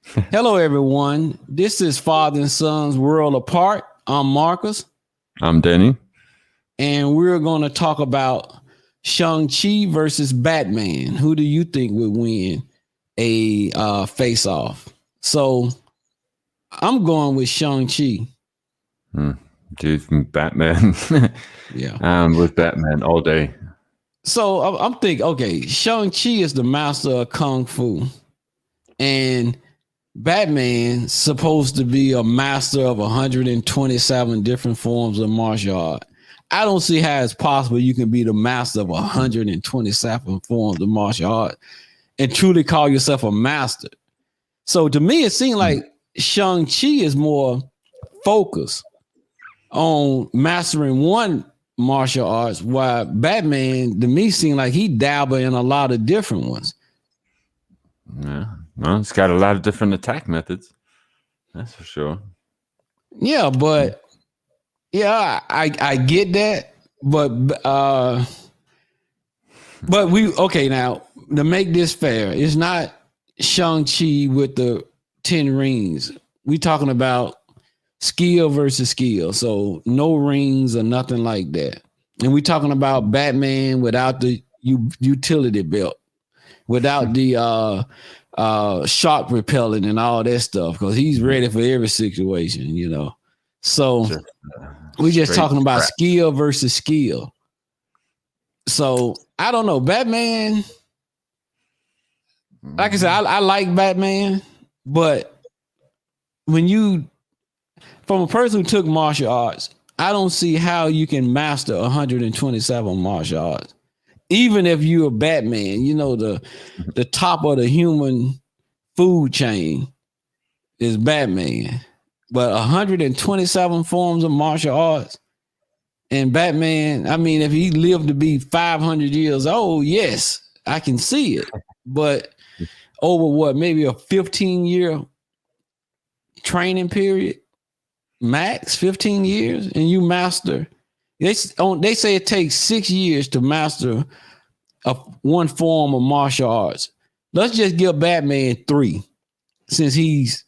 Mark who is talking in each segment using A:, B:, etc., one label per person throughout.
A: Hello, everyone. This is Father and Son's World Apart. I'm Marcus.
B: I'm Denny.
A: And we're going to talk about Shang-Chi versus Batman. Who do you think would win a face-off? So I'm going with Shang-Chi.
B: Dude, Batman.
A: Yeah.
B: I'm with Batman all day.
A: So I'm thinking, okay, Shang-Chi is the master of Kung Fu. And Batman's supposed to be a master of 127 different forms of martial art. I don't see how it's possible you can be the master of 127 forms of martial art and truly call yourself a master. So to me, it seems like Shang-Chi is more focused on mastering one martial arts, while Batman, to me, seems like he dabbled in a lot of different ones.
B: Yeah. Well, it's got a lot of different attack methods. That's for sure.
A: Yeah, but yeah, I get that. But okay, now to make this fair, it's not Shang-Chi with the 10 rings. We talking about skill versus skill. So no rings or nothing like that. And we talking about Batman without the utility belt, without the shark repellent and all that stuff, because he's ready for every situation, you know. So we're just talking about skill versus skill. So I don't know. Batman, like I said, I like Batman, but when you, from a person who took martial arts, I don't see how you can master 127 martial arts. Even if you're a Batman, you know, the top of the human food chain is Batman. But 127 forms of martial arts, and Batman, I mean, if he lived to be 500 years old, yes, I can see it. But over what, maybe a 15-year training period, max 15 years, and you master. They say it takes 6 years to master one form of martial arts. Let's just give Batman 3, since he's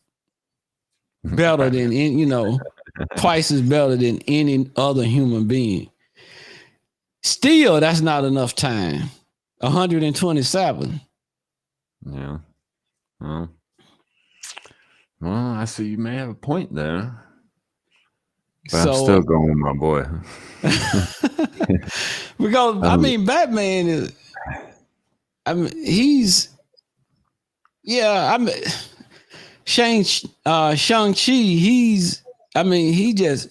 A: better than, you know, twice as better than any other human being. Still, that's not enough time. 127.
B: Yeah. Well, I see you may have a point there. But I'm still going with my boy.
A: Because I mean, Batman is, I mean, he's, yeah, I mean, Shang-Chi,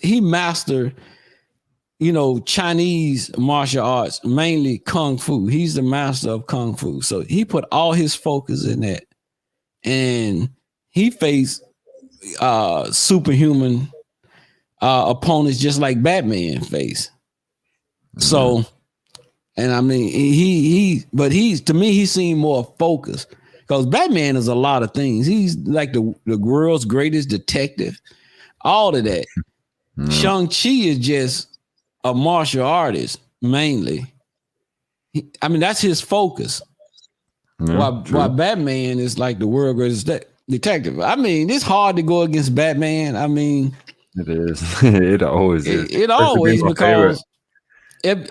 A: he mastered, you know, Chinese martial arts, mainly Kung Fu. He's the master of Kung Fu. So he put all his focus in that. And he faced superhuman opponents just like Batman faced. So, and I mean, to me, he seemed more focused, because Batman is a lot of things. He's like the world's greatest detective, all of that. Shang-Chi is just a martial artist, mainly. I mean, that's his focus. While Batman is like the world's greatest detective. I mean, it's hard to go against Batman. I mean,
B: it is. It always is.
A: It always, because if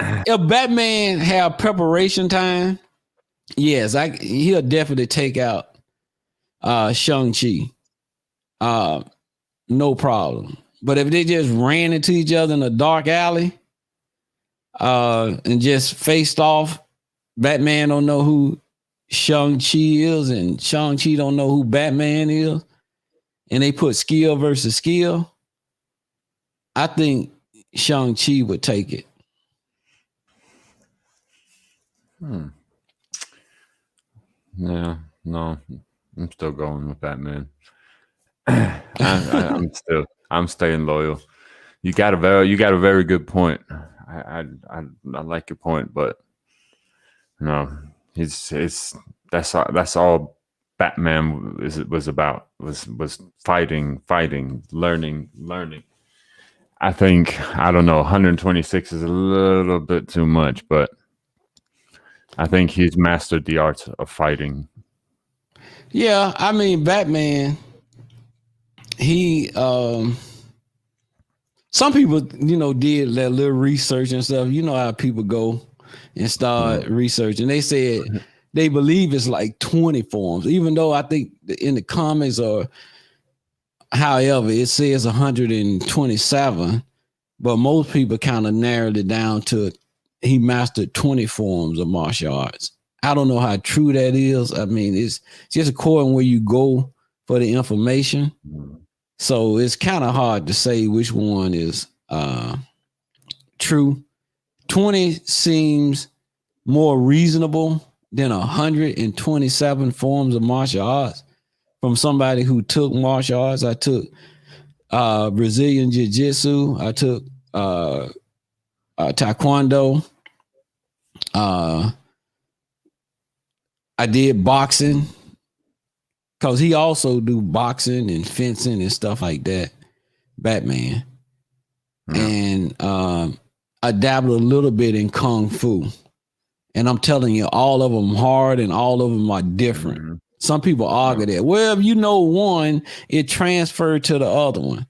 A: Batman have preparation time, yes, he'll definitely take out Shang-Chi. No problem. But if they just ran into each other in a dark alley and just faced off, Batman don't know who Shang-Chi is, and Shang-Chi don't know who Batman is, and they put skill versus skill, I think Shang-Chi would take it.
B: Yeah, no, I'm still going with Batman. I'm staying loyal. You got a very good point. I like your point, but no, that's all Batman was about, was fighting, learning. I think, I don't know, 126 is a little bit too much, but I think he's mastered the art of fighting.
A: Yeah, I mean, Batman, he some people, did that little research and stuff. You know how people go and start researching. They said they believe it's like 20 forms, even though I think in the comics or however it says 127, but most people kind of narrowed it down to he mastered 20 forms of martial arts. I don't know how true that is. I mean, it's just according where you go for the information. So it's kind of hard to say which one is true. 20 seems more reasonable than 127 forms of martial arts from somebody who took martial arts. I took Brazilian Jiu-Jitsu. I took Taekwondo. I did boxing because he also do boxing and fencing and stuff like that. Batman. And I dabbled a little bit in Kung Fu. And I'm telling you, all of them hard and all of them are different. Some people argue that. Well, if you know one, it transferred to the other one.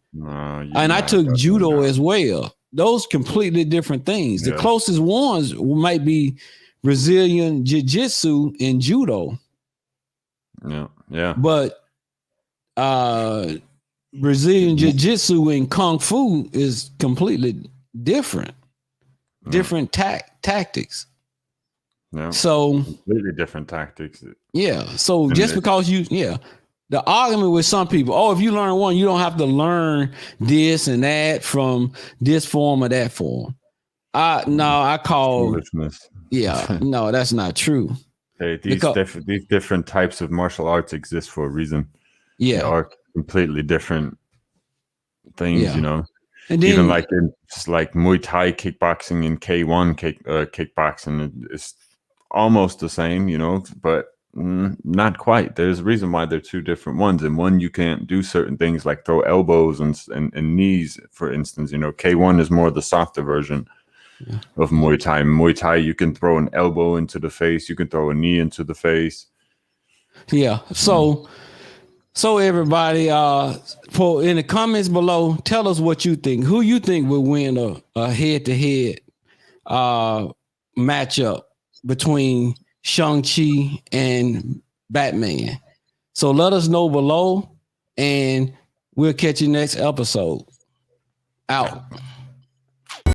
A: And I took judo as well. Those completely different things. The closest ones might be Brazilian Jiu-Jitsu and judo.
B: Yeah.
A: But Brazilian Jiu-Jitsu and Kung Fu is completely different. Different tactics.
B: Yeah.
A: So
B: completely different tactics.
A: Yeah. So just because the argument with some people, if you learn one, you don't have to learn this and that from this form or that form. I call
B: foolishness.
A: No, that's not true.
B: Hey, these different types of martial arts exist for a reason.
A: Yeah.
B: They are completely different things, And then, even like Muay Thai kickboxing and K1 kickboxing is almost the same, but not quite. There's a reason why they're two different ones. And one, you can't do certain things like throw elbows and knees, for instance. K1 is more the softer version of Muay Thai. Muay Thai, you can throw an elbow into the face, you can throw a knee into the face.
A: Yeah. So everybody, in the comments below, tell us what you think. Who you think will win a head-to-head matchup between Shang-Chi and Batman. So let us know below, and we'll catch you next episode. Out.